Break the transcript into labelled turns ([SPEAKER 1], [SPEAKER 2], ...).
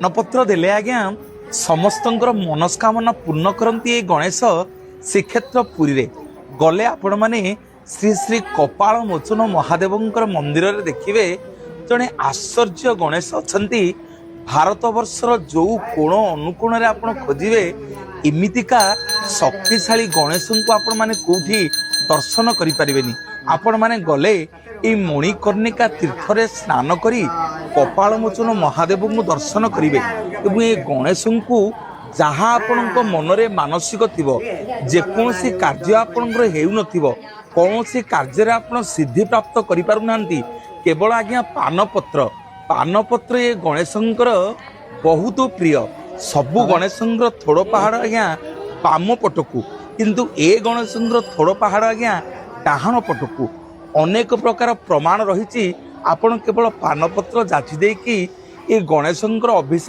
[SPEAKER 1] पानपत्र देले आज्ञा समस्तंकर मनस्कामना पूर्ण करती ये गणेश श्रीक्षेत्र पुरी रे गले आपण माने श्री श्री कपाल मोचन महादेवंकर मंदिर रे देखिबे जने आश्चर्य गणेश अछंती। भारत वर्षर जो कोण अनुकोण रे आपण खोजिबे इमितिका शक्तिशाली गणेश को आपण माने कोठी दर्शन करि परिबेनी। आपण माने गले ए मणिकर्णिका तीर्थ रे स्नान करी कपाल मोचन महादेव को दर्शन करिवे एवं ए गणेश को जहाँ आपणक मनरे मानसिक थिबो जेकोसी कार्य आपणकर हेउ नथिबो कौनसी कार्य आपण सिद्धि प्राप्त करि पारु नांती केवल आज्ञा पानपत्र ये गणेशंकर बहुत प्रिय। सबु गणेशंकर थोड़ पहाड़ आज्ञा बाम पटकू किंतु ए गणेशंकर थोड़ पहाड़ आज्ञा डाहाण पटकू अनेक प्रकार प्रमाण रही। आपण केवल पानपत्र जाची देकी ए गणेशंकर अभिषेक